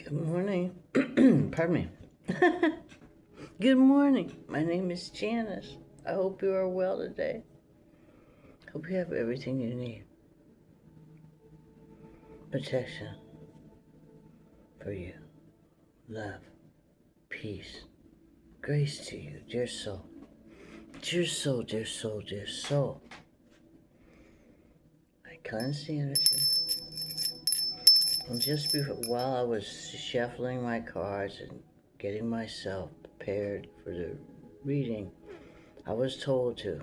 Good morning. Pardon me. Good morning. My name is Janice. I hope you are well today. Hope you have everything you need. Protection for you. Love. Peace. Grace to you, dear soul. Dear soul, dear soul, dear soul. I cleanse the energy. And just before, while I was shuffling my cards and getting myself prepared for the reading, I was told to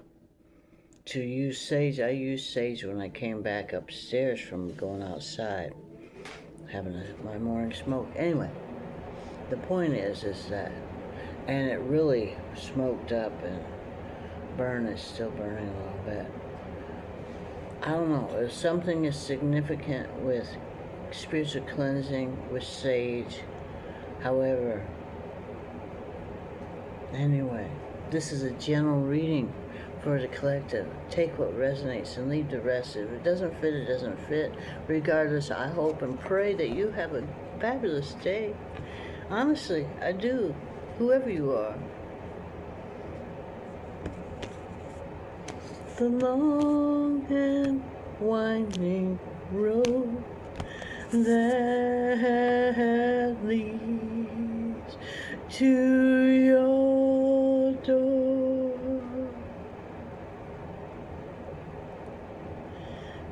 use sage. I used sage when I came back upstairs from going outside, having my morning smoke. Anyway, the point is that, and it really smoked up and burned. It's still burning a little bit. I don't know, if something is significant with spiritual cleansing with sage. However, anyway, this is a general reading for the collective. Take what resonates and leave the rest. If it doesn't fit, it doesn't fit. Regardless, I hope and pray that you have a fabulous day. Honestly, I do. Whoever you are. The long and winding road that leads to your door.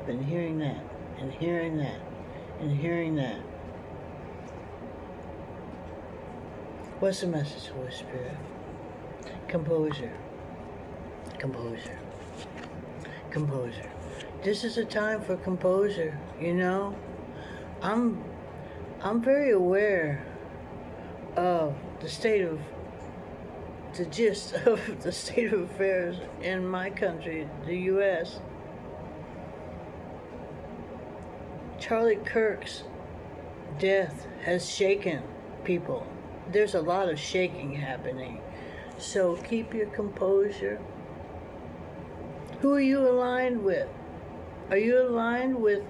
Been hearing that, and hearing that, and hearing that. What's the message, Holy Spirit? Composure. Composure. Composure. This is a time for composure, you know? I'm very aware of the gist of the state of affairs in my country, the U.S. Charlie Kirk's death has shaken people. There's a lot of shaking happening. So keep your composure. Who are you aligned with? Are you aligned with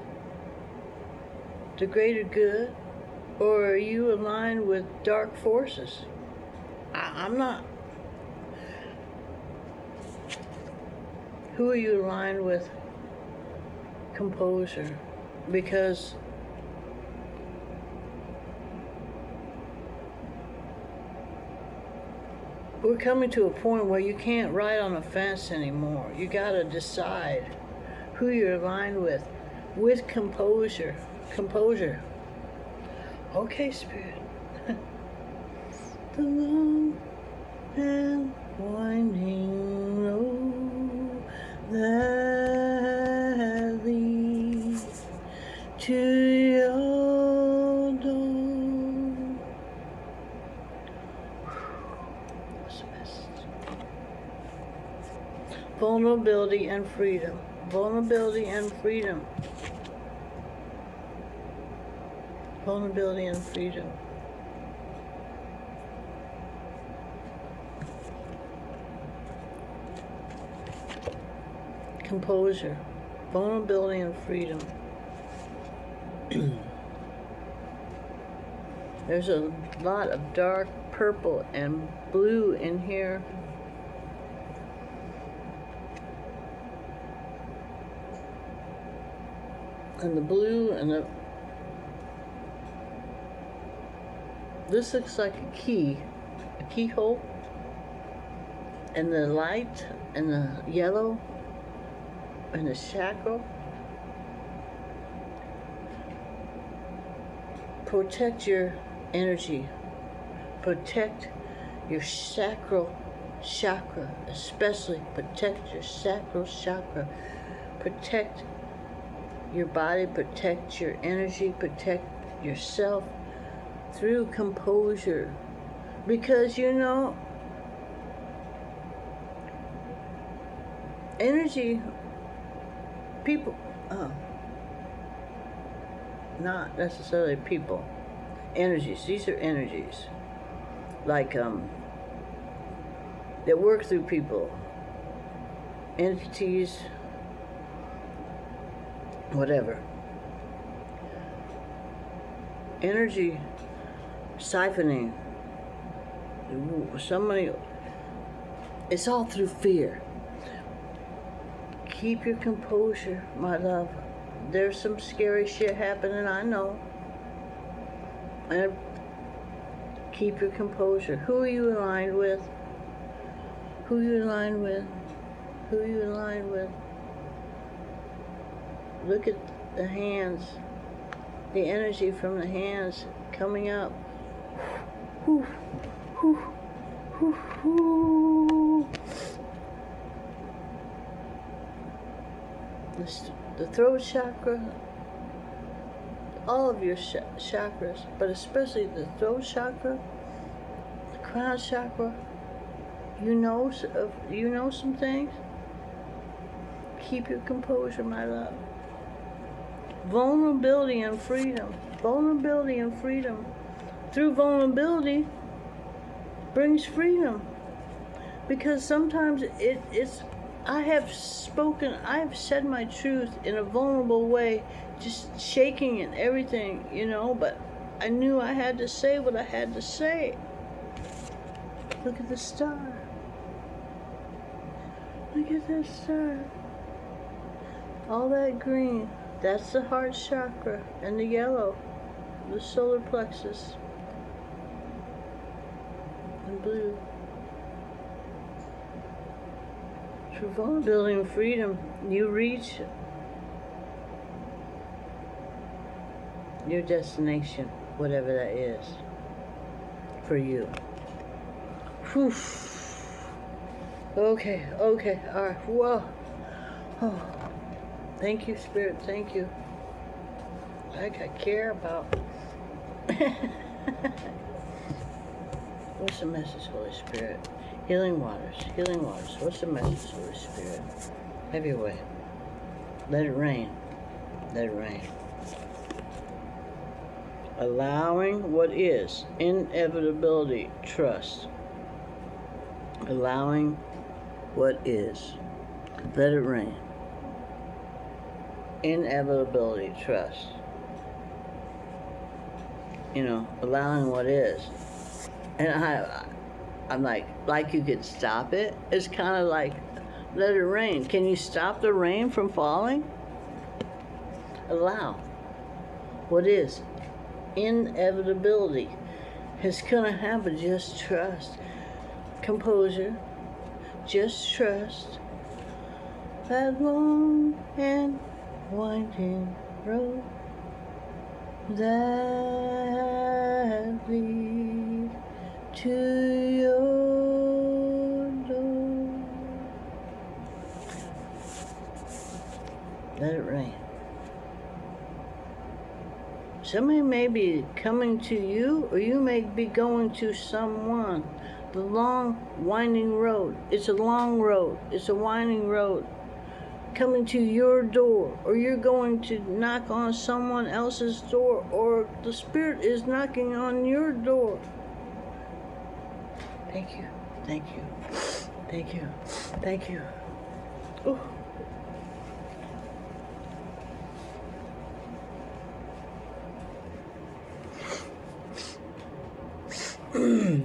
the greater good, or are you aligned with dark forces? I'm not. Who are you aligned with? Composure. Because we're coming to a point where you can't ride on a fence anymore. You gotta decide who you're aligned with composure. Composure. Okay, Spirit. The long and winding road that leads to your door. What's the message? Vulnerability and freedom. Vulnerability and freedom. Vulnerability and freedom. Composure. Vulnerability and freedom. There's a lot of dark purple and blue in here. And the blue and the... This looks like a keyhole. And the light and the yellow and the chakra. Protect your energy. Protect your sacral chakra. Especially protect your sacral chakra. Protect your body. Protect your energy. Protect yourself through composure. Because, you know, energy, people, not necessarily people, energies, these are energies, like, that work through people, entities, whatever. Energy siphoning. Somebody, it's all through fear. Keep your composure, my love. There's some scary shit happening, I know. And keep your composure. Who are you aligned with? Who are you aligned with? Who are you aligned with? Look at the hands. The energy from the hands coming up. Whew, whew, whew, whew. The throat chakra, all of your chakras, but especially the throat chakra, the crown chakra. You know some things. Keep your composure, my love. Vulnerability and freedom. Vulnerability and freedom. Through vulnerability brings freedom. Because sometimes it's I have said my truth in a vulnerable way, just shaking and everything, but I knew I had to say what I had to say. Look at the star. Look at that star. All that green, that's the heart chakra, and the yellow, the solar plexus, and blue. Through vulnerability and freedom, you reach your destination, whatever that is, for you. Whew. Okay, all right, whoa. Oh. Thank you, Spirit, thank you. Like I care about. What's the message, Holy Spirit? Healing waters. What's the message, Holy Spirit? Have your way. Let it rain. Allowing what is. Inevitability. Trust. Allowing what is. Let it rain. Inevitability. Trust. Allowing what is. And I'm like you could stop it. It's kind of like, let it rain. Can you stop the rain from falling? Allow what is. Inevitability. It's gonna happen. Just trust. Composure. Just trust. That long and winding road that leads to your door. Let it rain. Somebody may be coming to you, or you may be going to someone. The long, winding road. It's a long road. It's a winding road. Coming to your door, or you're going to knock on someone else's door, or the Spirit is knocking on your door. Thank you. Ooh.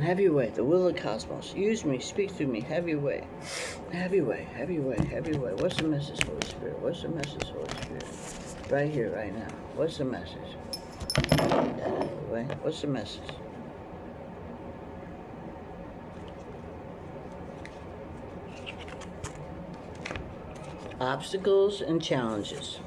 Have your way. The will of the cosmos. Use me. Speak through me. Have your way. Have your way. What's the message, Holy Spirit? Right here, right now. What's the message? What's the message? Obstacles and challenges.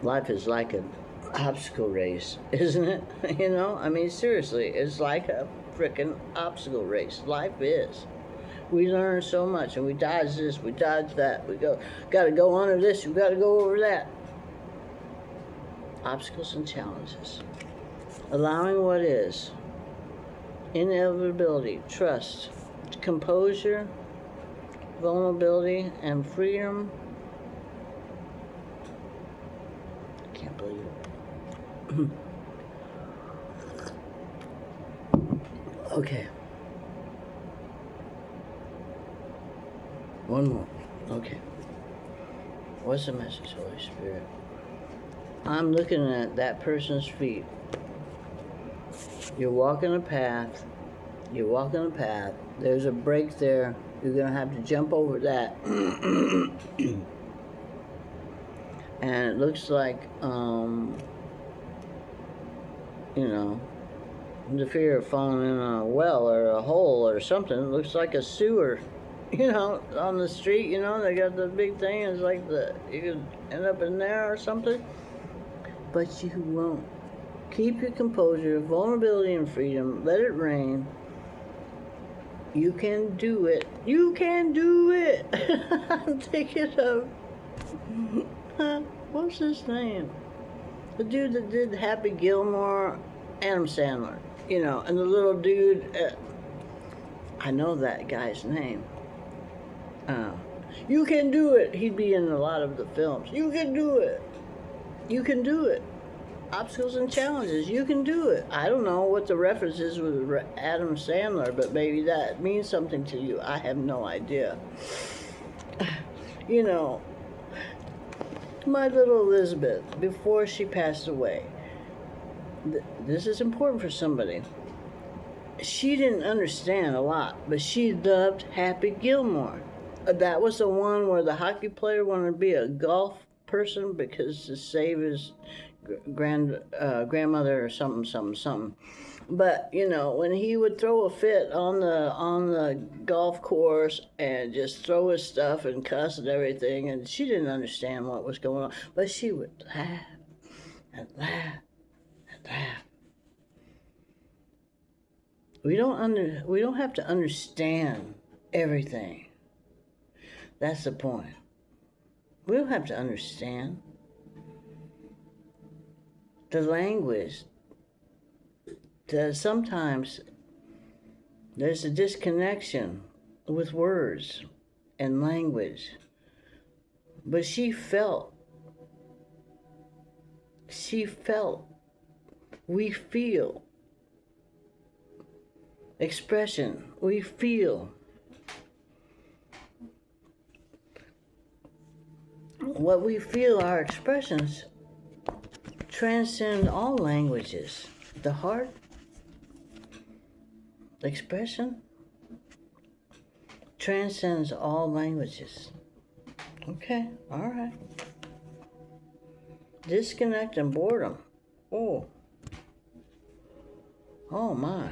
Life is like an obstacle race, isn't it? Seriously, it's like a frickin' obstacle race. Life is. We learn so much, and we dodge this, we dodge that. We gotta go under this, we gotta go over that. Obstacles and challenges. Allowing what is. Inevitability, trust, composure, vulnerability, and freedom can't believe it. Okay. One more. Okay. What's the message, Holy Spirit? I'm looking at that person's feet. You're walking a path. You're walking a path. There's a break there. You're going to have to jump over that. And it looks like, the fear of falling in a well or a hole or something. It looks like a sewer, on the street, they got the big thing. It's like you could end up in there or something. But you won't. Keep your composure, vulnerability, and freedom. Let it rain. You can do it. You can do it. Take it up. What's his name? The dude that did Happy Gilmore, Adam Sandler. And the little dude, I know that guy's name. You can do it. He'd be in a lot of the films. You can do it. You can do it. Obstacles and challenges. You can do it. I don't know what the reference is with Adam Sandler, but maybe that means something to you. I have no idea. My little Elizabeth, before she passed away, this is important for somebody. She didn't understand a lot, but she loved Happy Gilmore. That was the one where the hockey player wanted to be a golf person because to save his grandmother or something. But when he would throw a fit on the golf course and just throw his stuff and cuss and everything, and she didn't understand what was going on, but she would laugh and laugh and laugh. We don't have to understand everything. That's the point. We don't have to understand the language. Sometimes there's a disconnection with words and language. But she felt, we feel, expression, we feel. What we feel, our expressions, transcend all languages. The heart, expression, transcends all languages. Okay, all right. Disconnect and boredom. Oh my.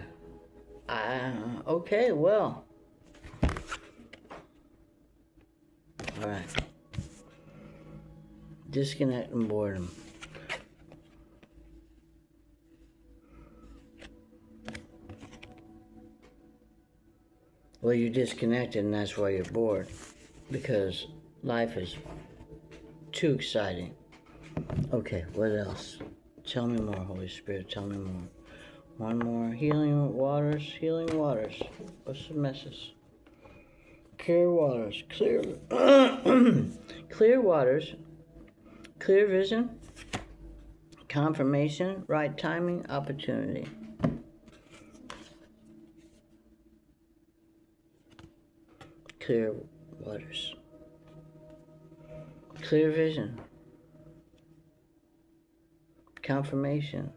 Okay, well. All right. Disconnect and boredom. Well, you're disconnected and that's why you're bored. Because life is too exciting. Okay, what else? Tell me more, Holy Spirit, tell me more. One more. Healing waters. What's the message? Clear waters. Clear waters. Clear vision. Confirmation. Right timing. Opportunity. Clear waters. Clear vision. Confirmation.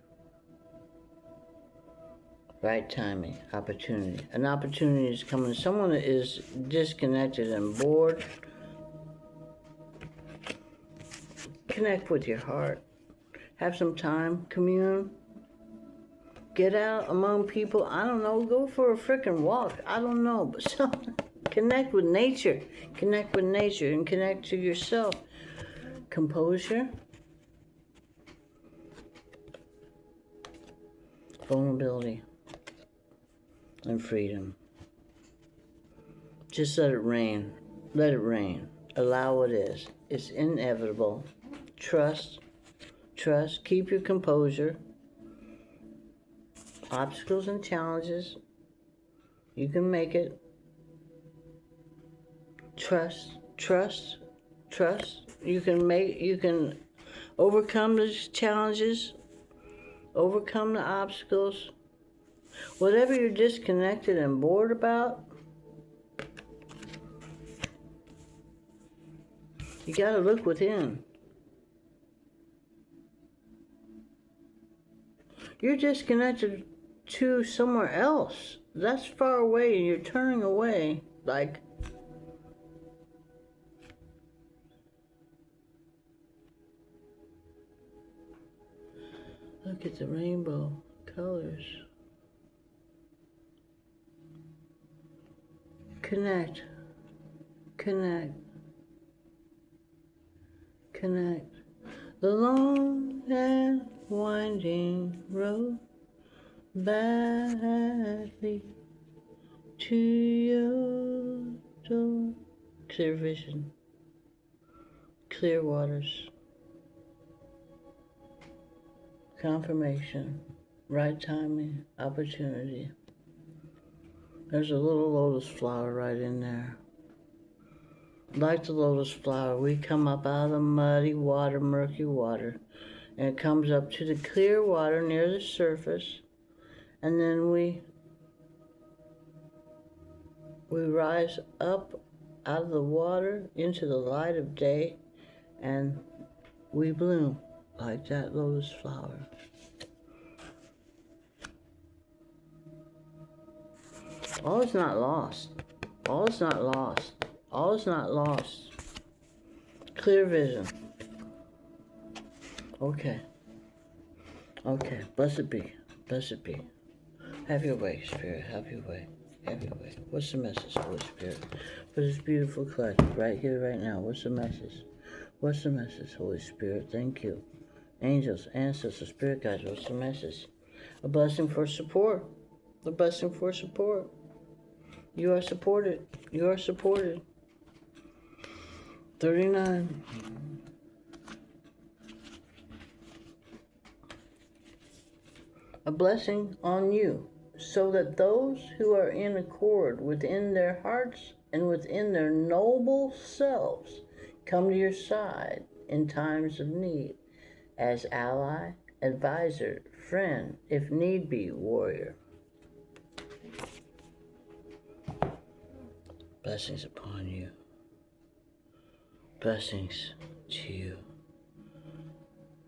Right timing. Opportunity. An opportunity is coming. Someone that is disconnected and bored. Connect with your heart. Have some time. Commune. Get out among people. I don't know. Go for a frickin' walk. I don't know. But connect with nature. Connect with nature and connect to yourself. Composure. Vulnerability. And freedom. Just let it rain. Let it rain. Allow what is. It's inevitable. Trust. Keep your composure. Obstacles and challenges. You can make it. Trust. You can Overcome the challenges. Overcome the obstacles. Whatever you're disconnected and bored about, you got to look within. You're disconnected to somewhere else. That's far away and you're turning away. Like, look at the rainbow colors. Connect. Connect. Connect. The long and winding road badly to your door. Clear vision. Clear waters. Confirmation. Right timing. Opportunity. There's a little lotus flower right in there. Like the lotus flower, we come up out of the muddy water, murky water, and it comes up to the clear water near the surface, and then we rise up out of the water into the light of day, and we bloom like that lotus flower. All is not lost. All is not lost. All is not lost. Clear vision. Okay. Okay. Blessed be. Blessed be. Have your way, Spirit. Have your way. Have your way. What's the message, Holy Spirit? For this beautiful collective right here, right now. What's the message? What's the message, Holy Spirit? Thank you. Angels, ancestors, spirit guides. What's the message? A blessing for support. A blessing for support. You are supported. You are supported. 39. A blessing on you, so that those who are in accord within their hearts and within their noble selves come to your side in times of need, as ally, advisor, friend, if need be, warrior. Blessings upon you. Blessings to you.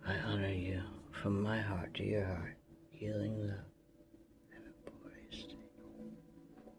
I honor you from my heart to your heart. Healing love.